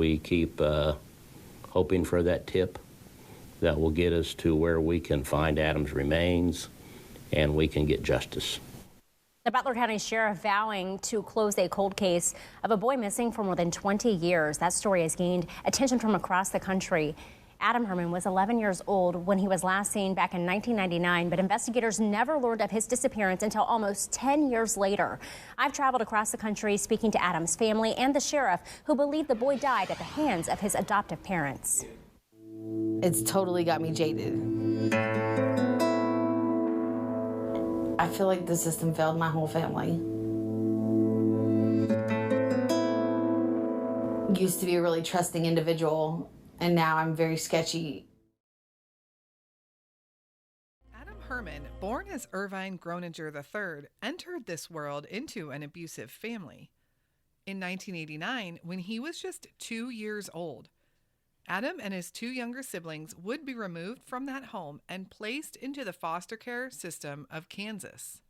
We keep hoping for that tip that will get us to where we can find Adam's remains and we can get justice. The Butler County Sheriff vowing to close a cold case of a boy missing for more than 20 years. That story has gained attention from across the country. Adam Herrman was 11 years old when he was last seen back in 1999, but investigators never learned of his disappearance until almost 10 years later. I've traveled across the country speaking to Adam's family and the sheriff, who believe the boy died at the hands of his adoptive parents. It's totally got me jaded. I feel like the system failed my whole family. Used to be a really trusting individual, and now I'm very sketchy. Adam Herrman, born as Irvine Groninger III, entered this world into an abusive family. In 1989, when he was just 2 years old, Adam and his two younger siblings would be removed from that home and placed into the foster care system of Kansas.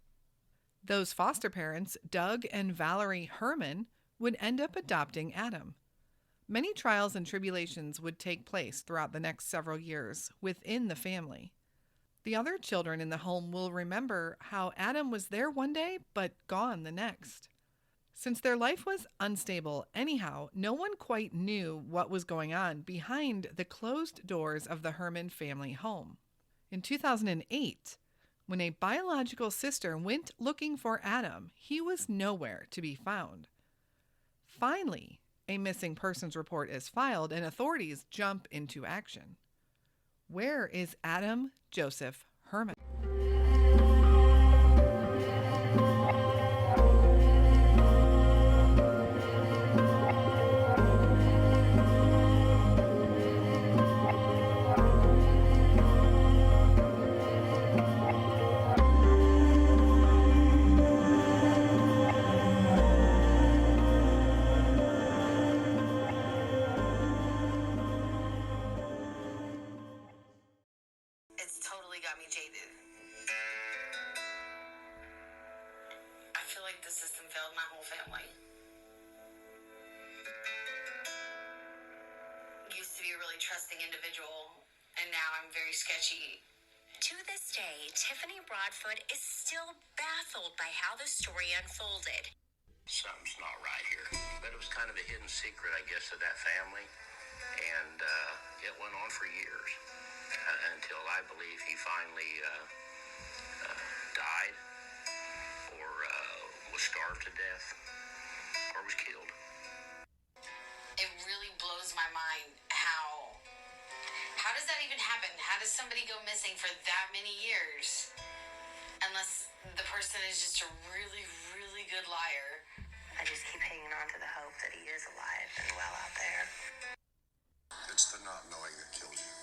Those foster parents, Doug and Valerie Herrman, would end up adopting Adam. Many trials and tribulations would take place throughout the next several years within the family. The other children in the home will remember how Adam was there one day but gone the next. Since their life was unstable anyhow, no one quite knew what was going on behind the closed doors of the Herrman family home. In 2008, when a biological sister went looking for Adam, he was nowhere to be found. Finally, a missing persons report is filed and authorities jump into action. Where is Adam Joseph Herrman? The system failed my whole family. Used to be a really trusting individual, and now I'm very sketchy. To this day, Tiffany Broadfoot is still baffled by how the story unfolded. Something's not right here. But it was kind of a hidden secret, I guess, of that family. And it went on for years until I believe he finally died or was starved to death or was killed. It really blows my mind how does that even happen? How does somebody go missing for that many years? Unless the person is just a really, really good liar. I just keep hanging on to the hope that he is alive and well out there. It's the not knowing that kills you.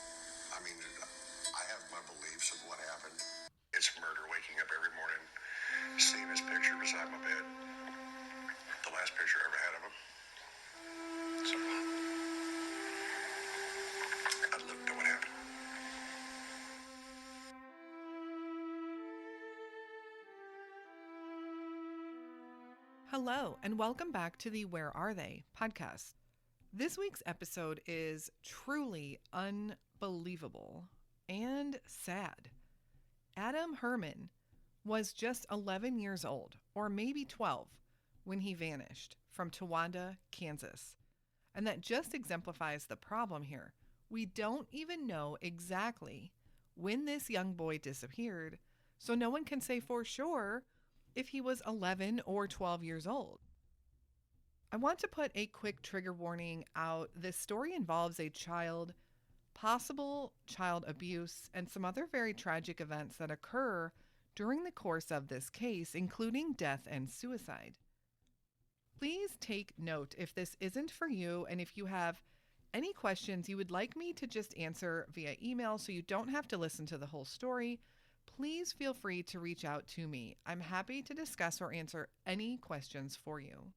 I mean, I have my beliefs of what happened. It's murder, waking up every morning, seeing his picture beside my bed. The last picture I ever had of him. So, I'd love to know what happened. Hello, and welcome back to the Where Are They podcast. This week's episode is truly unbelievable and sad. Adam Herrman was just 11 years old, or maybe 12, when he vanished from Towanda, Kansas. And that just exemplifies the problem here. We don't even know exactly when this young boy disappeared, so no one can say for sure if he was 11 or 12 years old. I want to put a quick trigger warning out. This story involves a child, possible child abuse, and some other very tragic events that occur during the course of this case, including death and suicide. Please take note if this isn't for you, and if you have any questions you would like me to just answer via email so you don't have to listen to the whole story, please feel free to reach out to me. I'm happy to discuss or answer any questions for you.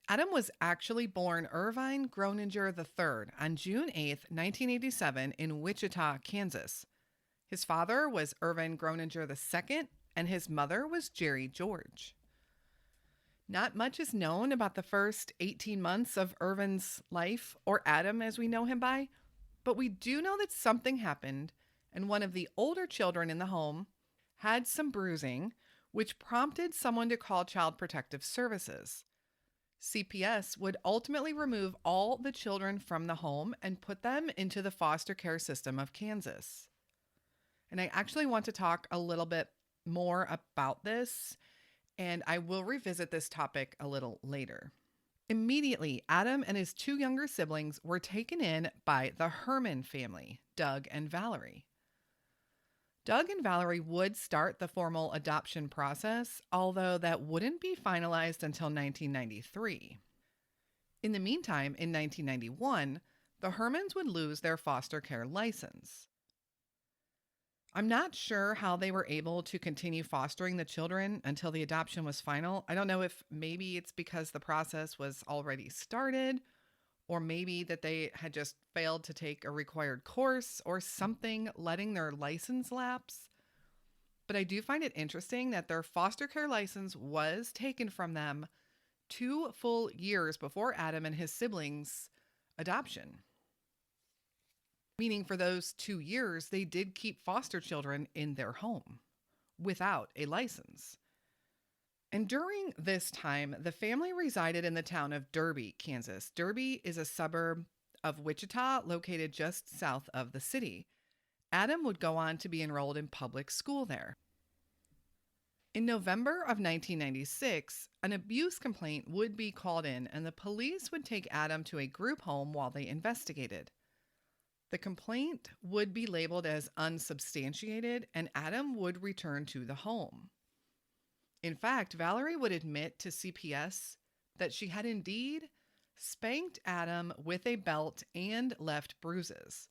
Adam was actually born Irvine Groninger III on June 8, 1987 in Wichita, Kansas. His father was Irvine Groninger II, and his mother was Jerry George. Not much is known about the first 18 months of Irvin's life, or Adam as we know him by, but we do know that something happened, and one of the older children in the home had some bruising, which prompted someone to call Child Protective Services. CPS would ultimately remove all the children from the home and put them into the foster care system of Kansas. And I actually want to talk a little bit more about this, and I will revisit this topic a little later. Immediately, Adam and his two younger siblings were taken in by the Herrman family, Doug and Valerie. Doug and Valerie would start the formal adoption process, although that wouldn't be finalized until 1993. In the meantime, in 1991, the Herrmans would lose their foster care license. I'm not sure how they were able to continue fostering the children until the adoption was final. I don't know if maybe it's because the process was already started, or maybe that they had just failed to take a required course or something, letting their license lapse. But I do find it interesting that their foster care license was taken from them 2 full years before Adam and his siblings' adoption. Meaning for those 2 years, they did keep foster children in their home without a license. And during this time, the family resided in the town of Derby, Kansas. Derby is a suburb of Wichita located just south of the city. Adam would go on to be enrolled in public school there. In November of 1996, an abuse complaint would be called in, and the police would take Adam to a group home while they investigated. The complaint would be labeled as unsubstantiated, and Adam would return to the home. In fact, Valerie would admit to CPS that she had indeed spanked Adam with a belt and left bruises.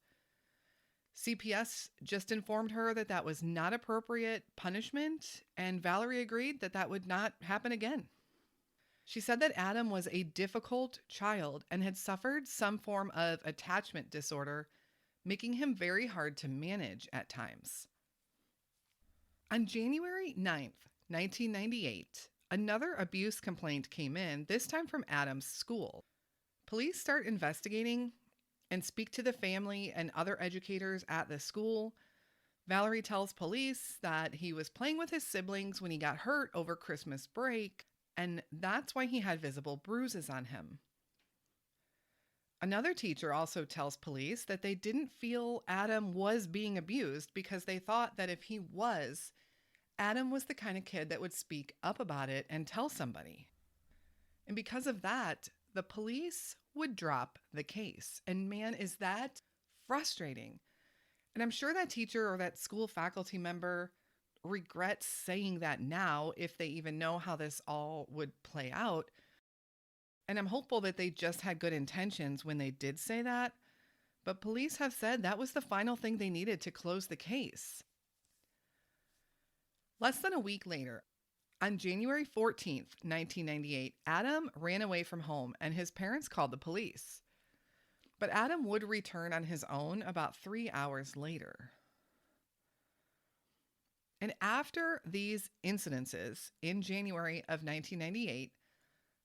CPS just informed her that that was not appropriate punishment, and Valerie agreed that that would not happen again. She said that Adam was a difficult child and had suffered some form of attachment disorder, making him very hard to manage at times. On January 9th, 1998, another abuse complaint came in, this time from Adam's school. Police start investigating and speak to the family and other educators at the school. Valerie tells police that he was playing with his siblings when he got hurt over Christmas break, and that's why he had visible bruises on him. Another teacher also tells police that they didn't feel Adam was being abused because they thought that if he was, Adam was the kind of kid that would speak up about it and tell somebody. And because of that, the police would drop the case. And man, is that frustrating. And I'm sure that teacher or that school faculty member regrets saying that now, if they even know how this all would play out. And I'm hopeful that they just had good intentions when they did say that. But police have said that was the final thing they needed to close the case. Less than a week later, on January 14th, 1998, Adam ran away from home and his parents called the police. But Adam would return on his own about 3 hours later. And after these incidences in January of 1998,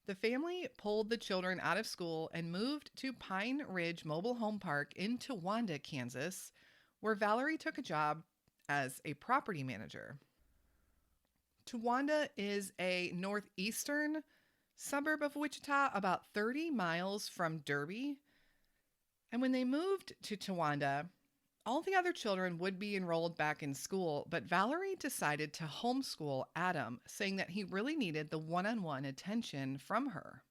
the family pulled the children out of school and moved to Pine Ridge Mobile Home Park in Towanda, Kansas, where Valerie took a job as a property manager. Towanda is a northeastern suburb of Wichita, about 30 miles from Derby. And when they moved to Towanda, all the other children would be enrolled back in school, but Valerie decided to homeschool Adam, saying that he really needed the one-on-one attention from her.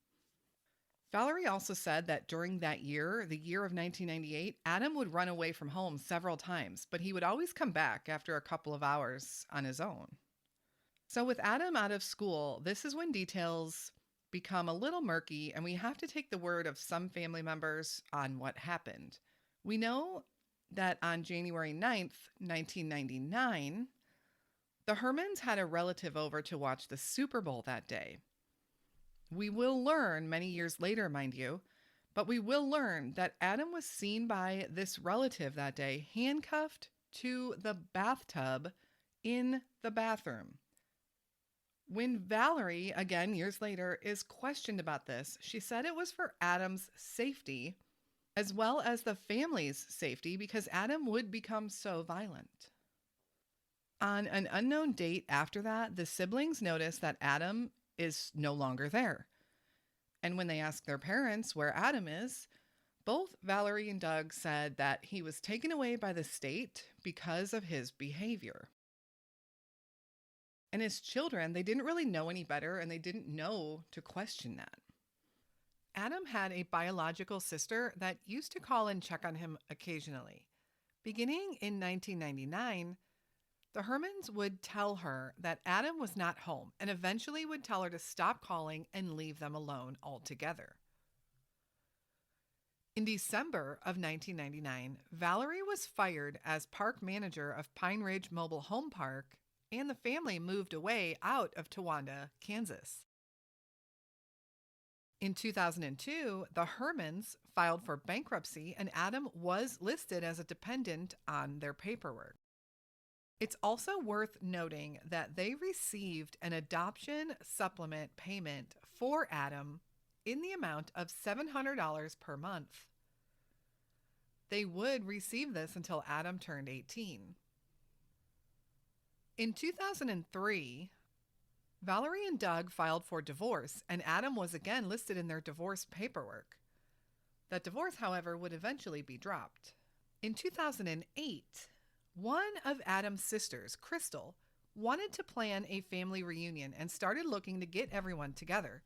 Valerie also said that during that year, the year of 1998, Adam would run away from home several times, but he would always come back after a couple of hours on his own. So with Adam out of school, this is when details become a little murky, and we have to take the word of some family members on what happened. We know that on January 9th, 1999, the Herrmans had a relative over to watch the Super Bowl that day. We will learn many years later, mind you, but we will learn that Adam was seen by this relative that day handcuffed to the bathtub in the bathroom, When Valerie, again years later, is questioned about this, she said it was for Adam's safety as well as the family's safety because Adam would become so violent. On an unknown date after that, the siblings notice that Adam is no longer there. And when they ask their parents where Adam is, both Valerie and Doug said that he was taken away by the state because of his behavior. And his children, they didn't really know any better, and they didn't know to question that. Adam had a biological sister that used to call and check on him occasionally. Beginning in 1999, the Hermans would tell her that Adam was not home and eventually would tell her to stop calling and leave them alone altogether. In December of 1999, Valerie was fired as park manager of Pine Ridge Mobile Home Park, and the family moved away out of Towanda, Kansas. In 2002, the Hermans filed for bankruptcy, and Adam was listed as a dependent on their paperwork. It's also worth noting that they received an adoption supplement payment for Adam in the amount of $700 per month. They would receive this until Adam turned 18. In 2003, Valerie and Doug filed for divorce, and Adam was again listed in their divorce paperwork. That divorce, however, would eventually be dropped. In 2008, one of Adam's sisters, Crystal, wanted to plan a family reunion and started looking to get everyone together.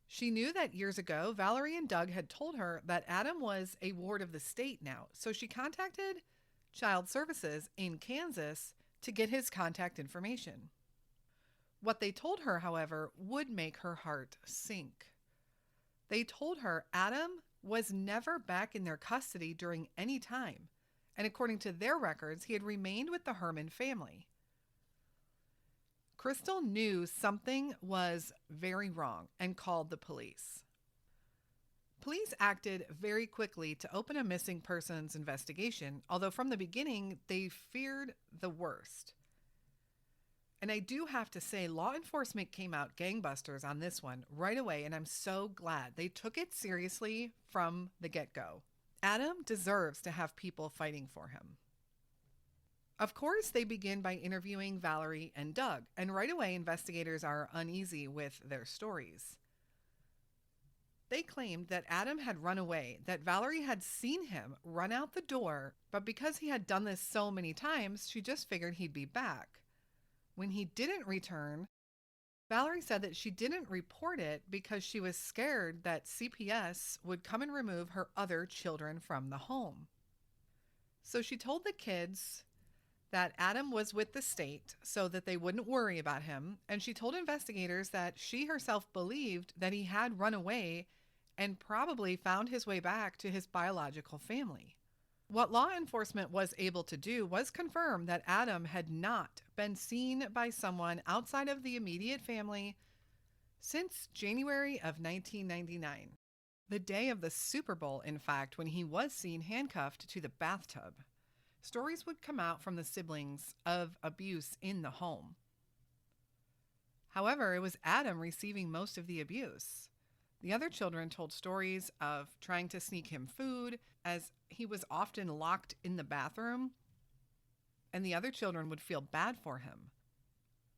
She knew that years ago, Valerie and Doug had told her that Adam was a ward of the state now, so she contacted Child Services in Kansas to get his contact information. What they told her, however, would make her heart sink. They told her Adam was never back in their custody during any time, and according to their records, he had remained with the Herrman family. Crystal knew something was very wrong and called the police. Police acted very quickly to open a missing persons investigation, although from the beginning they feared the worst. And I do have to say, law enforcement came out gangbusters on this one right away, and I'm so glad they took it seriously from the get-go. Adam deserves to have people fighting for him. Of course, they begin by interviewing Valerie and Doug, and right away investigators are uneasy with their stories. They claimed that Adam had run away, that Valerie had seen him run out the door, but because he had done this so many times, she just figured he'd be back. When he didn't return, Valerie said that she didn't report it because she was scared that CPS would come and remove her other children from the home. So she told the kids that Adam was with the state so that they wouldn't worry about him, and she told investigators that she herself believed that he had run away and probably found his way back to his biological family. What law enforcement was able to do was confirm that Adam had not been seen by someone outside of the immediate family since January of 1999, the day of the Super Bowl, in fact, when he was seen handcuffed to the bathtub. Stories would come out from the siblings of abuse in the home. However, it was Adam receiving most of the abuse. The other children told stories of trying to sneak him food, as he was often locked in the bathroom, and the other children would feel bad for him.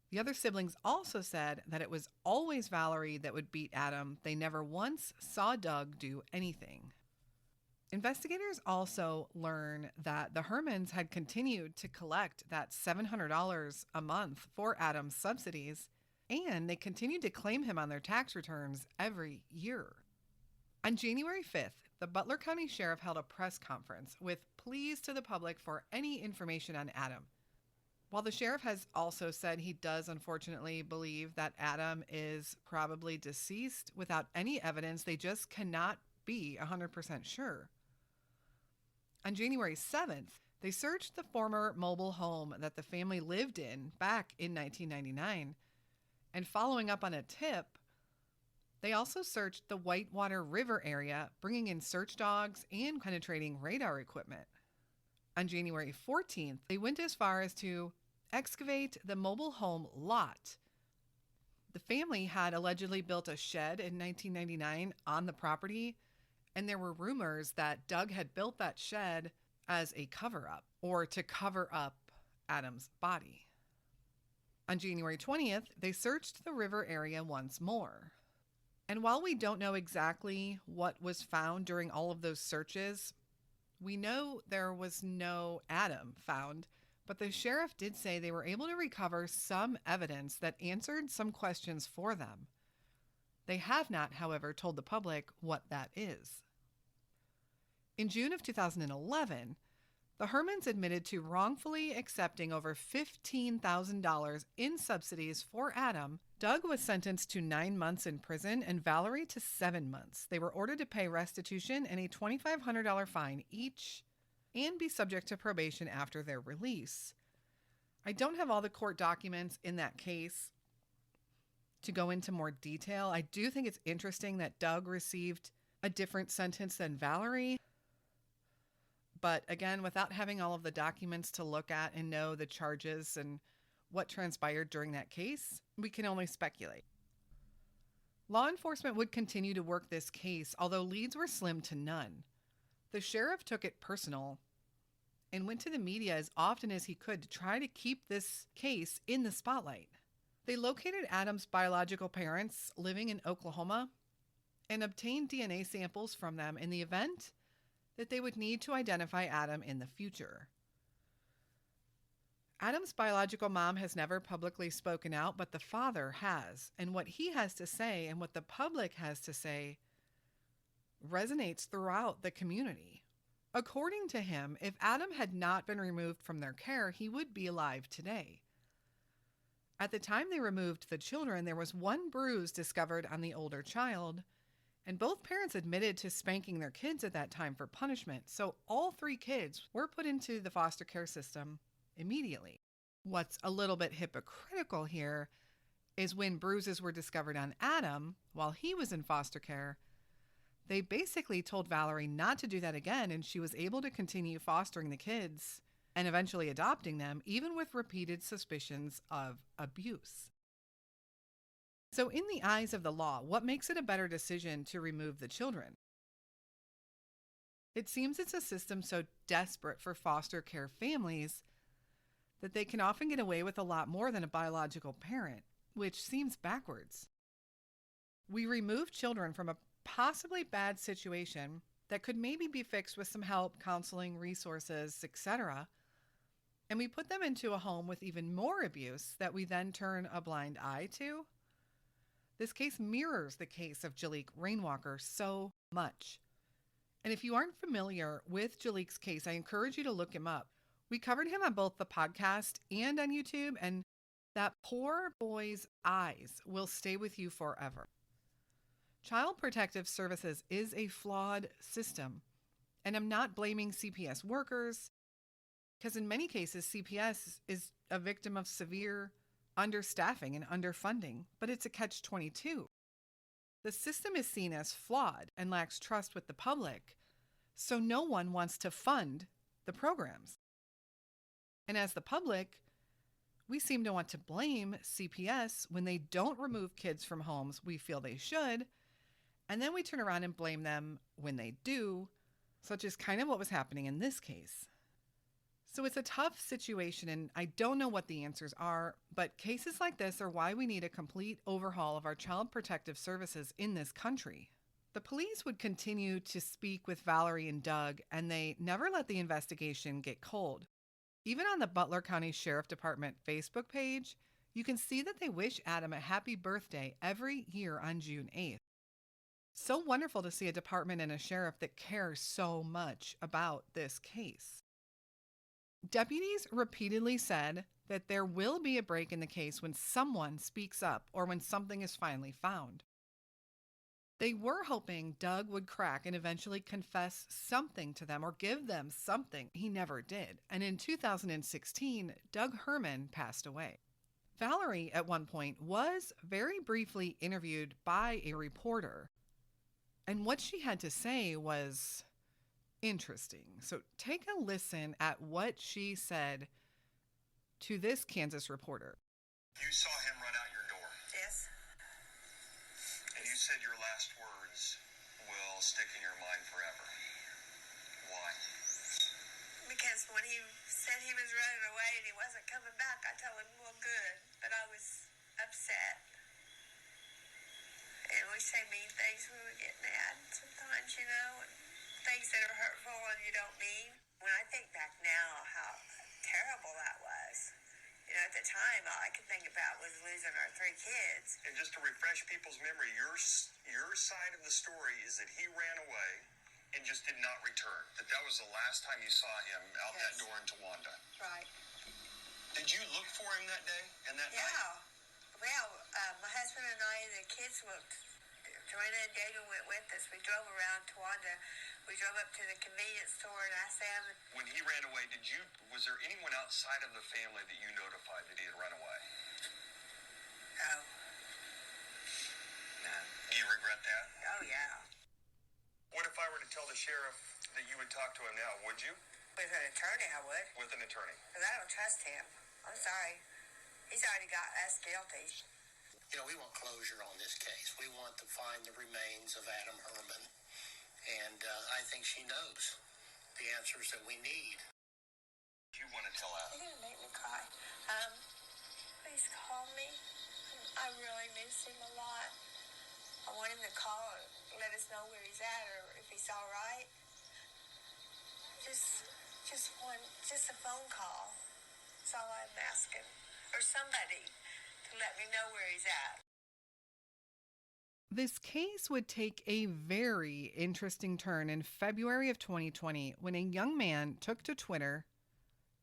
The other siblings also said that it was always Valerie that would beat Adam. They never once saw Doug do anything. Investigators also learn that the Hermans had continued to collect that $700 a month for Adam's subsidies, and they continued to claim him on their tax returns every year. On January 5th, the Butler County Sheriff held a press conference with pleas to the public for any information on Adam. While the sheriff has also said he does unfortunately believe that Adam is probably deceased without any evidence, they just cannot be 100% sure. On January 7th, they searched the former mobile home that the family lived in back in 1999. And following up on a tip, they also searched the Whitewater River area, bringing in search dogs and penetrating radar equipment. On January 14th, they went as far as to excavate the mobile home lot The family had allegedly built a shed in 1999 on the property, and there were rumors that Doug had built that shed as a cover-up or to cover up Adam's body. On January 20th, they searched the river area once more. And while we don't know exactly what was found during all of those searches, we know there was no Adam found, but the sheriff did say they were able to recover some evidence that answered some questions for them. They have not, however, told the public what that is. In June of 2011, the Herrmans admitted to wrongfully accepting over $15,000 in subsidies for Adam. Doug was sentenced to 9 months in prison and Valerie to 7 months. They were ordered to pay restitution and a $2,500 fine each and be subject to probation after their release. I don't have all the court documents in that case to go into more detail. I do think it's interesting that Doug received a different sentence than Valerie. But again, without having all of the documents to look at and know the charges and what transpired during that case, we can only speculate. Law enforcement would continue to work this case, although leads were slim to none. The sheriff took it personal and went to the media as often as he could to try to keep this case in the spotlight. They located Adam's biological parents living in Oklahoma and obtained DNA samples from them in the event that they would need to identify Adam in the future. Adam's biological mom has never publicly spoken out, but the father has, and what he has to say and what the public has to say resonates throughout the community. According to him, if Adam had not been removed from their care, he would be alive today. At the time they removed the children, there was one bruise discovered on the older child, and both parents admitted to spanking their kids at that time for punishment. So all 3 kids were put into the foster care system immediately. What's a little bit hypocritical here is when bruises were discovered on Adam while he was in foster care, they basically told Valerie not to do that again, and she was able to continue fostering the kids and eventually adopting them, even with repeated suspicions of abuse. So in the eyes of the law, what makes it a better decision to remove the children? It seems it's a system so desperate for foster care families that they can often get away with a lot more than a biological parent, which seems backwards. We remove children from a possibly bad situation that could maybe be fixed with some help, counseling, resources, etc., and we put them into a home with even more abuse that we then turn a blind eye to. This case mirrors the case of Jaliek Rainwalker so much. And if you aren't familiar with Jaliek's case, I encourage you to look him up. We covered him on both the podcast and on YouTube, and that poor boy's eyes will stay with you forever. Child Protective Services is a flawed system, and I'm not blaming CPS workers, because in many cases, CPS is a victim of severe understaffing and underfunding, but it's a catch-22. The system is seen as flawed and lacks trust with the public, so no one wants to fund the programs. And as the public, we seem to want to blame CPS when they don't remove kids from homes we feel they should, and then we turn around and blame them when they do, such as kind of what was happening in this case. So it's a tough situation, and I don't know what the answers are, but cases like this are why we need a complete overhaul of our child protective services in this country. The police would continue to speak with Valerie and Doug, and they never let the investigation get cold. Even on the Butler County Sheriff Department Facebook page, you can see that they wish Adam a happy birthday every year on June 8th. So wonderful to see a department and a sheriff that cares so much about this case. Deputies repeatedly said that there will be a break in the case when someone speaks up or when something is finally found. They were hoping Doug would crack and eventually confess something to them or give them something. He never did. And in 2016, Doug Herrman passed away. Valerie, at one point, was very briefly interviewed by a reporter. And what she had to say was interesting. So take a listen at what she said to this Kansas reporter. You saw him run out your door. Yes. stick in your mind forever. Why? Because when he said he was running away and he wasn't coming back, I told him, well, good. But I was upset. And we say mean things when we get mad sometimes, you know, and things that are hurtful and you don't mean. When I think back now how terrible that was, you know, at the time, all I could think about was losing our 3 kids. And just to refresh people's memory, your side of the story is that he ran away and just did not return. That was the last time you saw him out that door in Towanda. Right. Did you look for him that day and that night? Yeah. Well, my husband and I and the kids looked. Joanna and David went with us. We drove around Towanda. We drove up to the convenience store and asked them. When he ran away, was there anyone outside of the family that you notified that he had run away? No. No. Do you regret that? Oh, yeah. What if I were to tell the sheriff that you would talk to him now? Would you? With an attorney, I would. With an attorney? Because I don't trust him. I'm sorry. He's already got us guilty. You know, we want closure on this case. We want to find the remains of Adam Herrman. And I think she knows the answers that we need. You want to tell Adam? You're going to make me cry. Please call me. I really miss him a lot. I want him to call and let us know where he's at or if he's all right. Just a phone call. That's all I'm asking. Or somebody to let me know where he's at. This case would take a very interesting turn in February of 2020 when a young man took to Twitter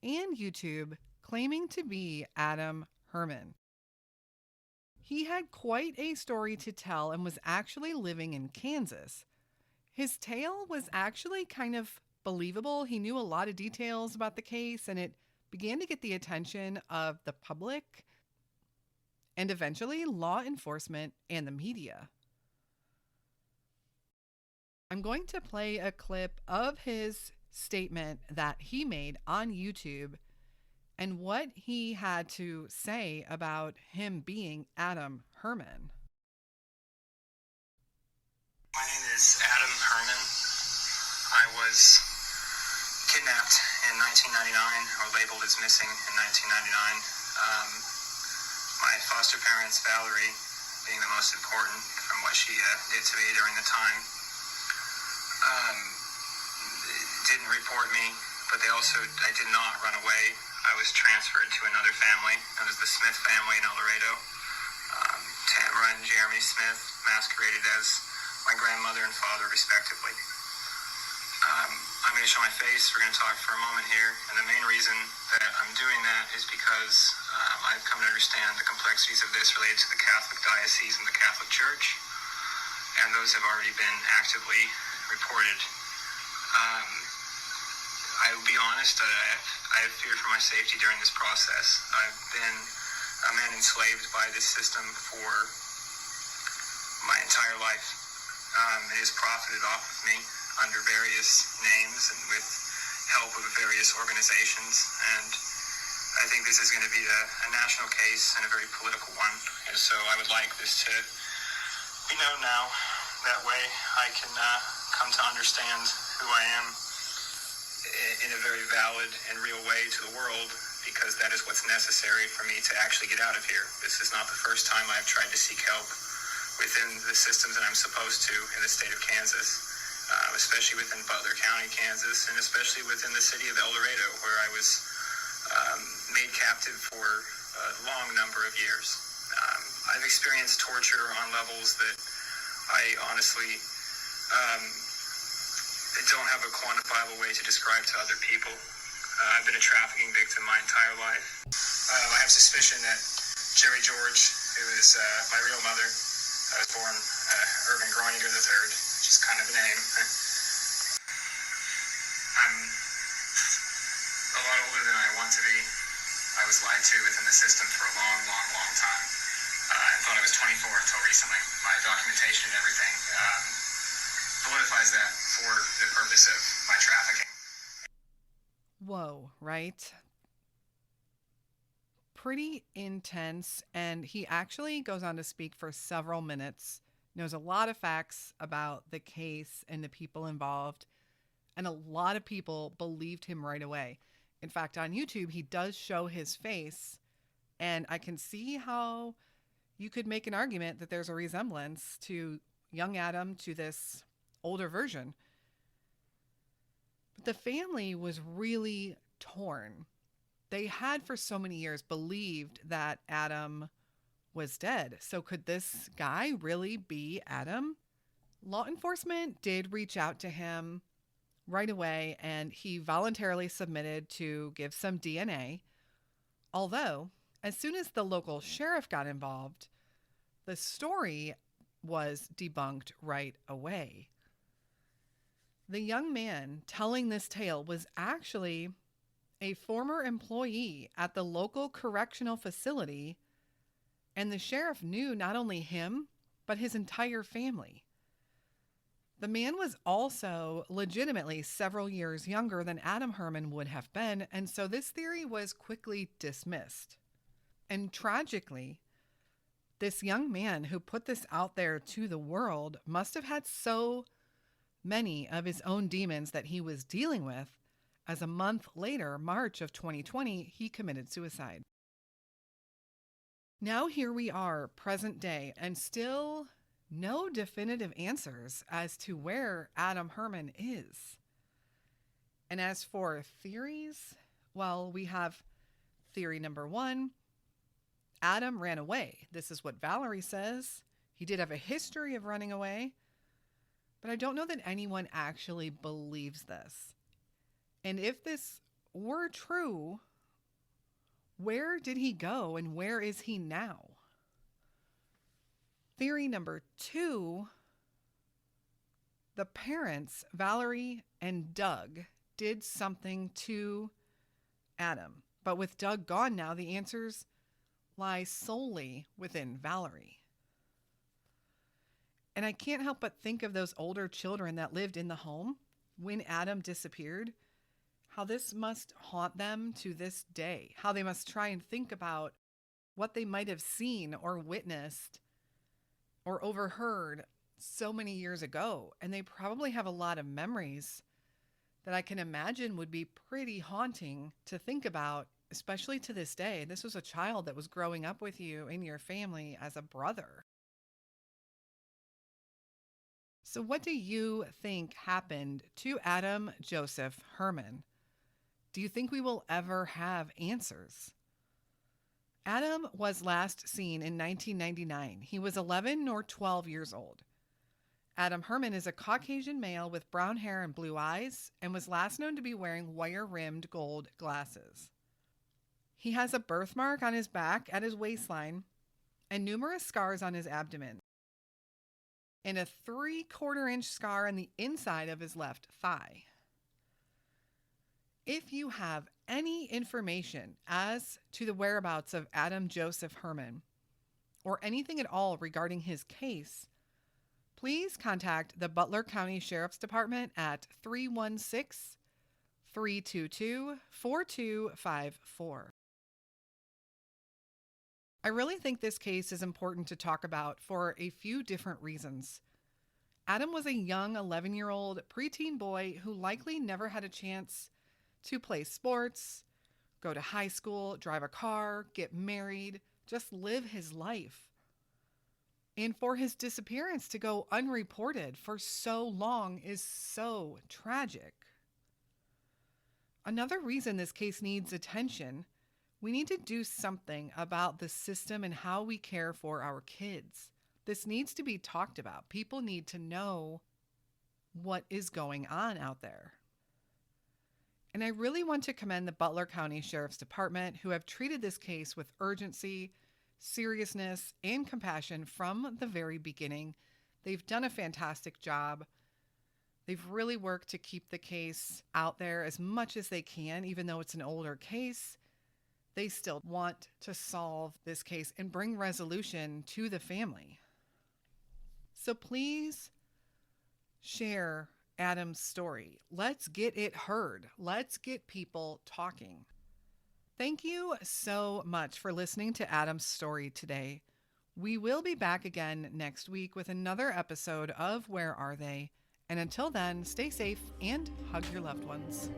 and YouTube claiming to be Adam Herrman. He had quite a story to tell and was actually living in Kansas. His tale was actually kind of believable. He knew a lot of details about the case, and it began to get the attention of the public and eventually law enforcement and the media. I'm going to play a clip of his statement that he made on YouTube and what he had to say about him being Adam Herrman. My name is Adam Herrman. I was kidnapped in 1999, or labeled as missing in 1999. My foster parents, Valerie, being the most important from what she did to me during the time, didn't report me, but I did not run away. I was transferred to another family, known as the Smith family in El Laredo. Tamara and Jeremy Smith, masqueraded as my grandmother and father, respectively. I'm going to show my face. We're going to talk for a moment here. And the main reason that I'm doing that is because I've come to understand the complexities of this related to the Catholic diocese and the Catholic Church. And those have already been actively reported. I will be honest, I have feared for my safety during this process. I've been a man enslaved by this system for my entire life. It has profited off of me under various names and with help of various organizations. And I think this is going to be a national case and a very political one. And so I would like this to be known now. That way I can come to understand who I am in a very valid and real way to the world, because that is what's necessary for me to actually get out of here. This is not the first time I've tried to seek help within the systems that I'm supposed to in the state of Kansas, especially within Butler County, Kansas, and especially within the city of El Laredo, where I was made captive for a long number of years. I've experienced torture on levels that I honestly don't have a quantifiable way to describe to other people. I've been a trafficking victim my entire life. I have suspicion that Jerry George, who is my real mother, I was born Irvin Groninger III, which is kind of a name. I'm a lot older than I want to be. I was lied to within the system for a long, long, long time. I thought I was 24 until recently. My documentation and everything solidifies that for the purpose of my trafficking. Whoa, right? Pretty intense, and he actually goes on to speak for several minutes knows a lot of facts about the case and the people involved, and a lot of people believed him right away. In fact, on YouTube, he does show his face, and I can see how you could make an argument that there's a resemblance to young Adam to this older version. But the family was really torn. They had for so many years believed that Adam was dead. So could this guy really be Adam? Law enforcement did reach out to him right away, and he voluntarily submitted to give some DNA. Although, as soon as the local sheriff got involved, the story was debunked right away. The young man telling this tale was actually a former employee at the local correctional facility, and the sheriff knew not only him, but his entire family. The man was also legitimately several years younger than Adam Herrman would have been, and so this theory was quickly dismissed. And tragically, this young man who put this out there to the world must have had so many of his own demons that he was dealing with, as a month later, March of 2020, he committed suicide. Now here we are, present day, and still no definitive answers as to where Adam Herrman is. And as for theories, well, we have theory number 1. Adam ran away. This is what Valerie says. He did have a history of running away, but I don't know that anyone actually believes this. And if this were true, where did he go and where is he now? Theory number 2, the parents, Valerie and Doug, did something to Adam. But with Doug gone now, the answers lie solely within Valerie. And I can't help but think of those older children that lived in the home when Adam disappeared, how this must haunt them to this day, how they must try and think about what they might have seen or witnessed or overheard so many years ago. And they probably have a lot of memories that I can imagine would be pretty haunting to think about, especially to this day. This was a child that was growing up with you in your family as a brother. So what do you think happened to Adam Joseph Herrman? Do you think we will ever have answers? Adam was last seen in 1999. He was 11 or 12 years old. Adam Herrman is a Caucasian male with brown hair and blue eyes, and was last known to be wearing wire-rimmed gold glasses. He has a birthmark on his back at his waistline and numerous scars on his abdomen, and a 3/4-inch scar on the inside of his left thigh. If you have any information as to the whereabouts of Adam Joseph Herrman, or anything at all regarding his case, please contact the Butler County Sheriff's Department at 316-322-4254. I really think this case is important to talk about for a few different reasons. Adam was a young 11-year-old preteen boy who likely never had a chance to play sports, go to high school, drive a car, get married, just live his life. And for his disappearance to go unreported for so long is so tragic. Another reason this case needs attention, we need to do something about the system and how we care for our kids. This needs to be talked about. People need to know what is going on out there. And I really want to commend the Butler County Sheriff's Department, who have treated this case with urgency, seriousness, and compassion from the very beginning. They've done a fantastic job. They've really worked to keep the case out there as much as they can, even though it's an older case. They still want to solve this case and bring resolution to the family. So please share Adam's story. Let's get it heard. Let's get people talking. Thank you so much for listening to Adam's story today. We will be back again next week with another episode of Where Are They? And until then, stay safe and hug your loved ones.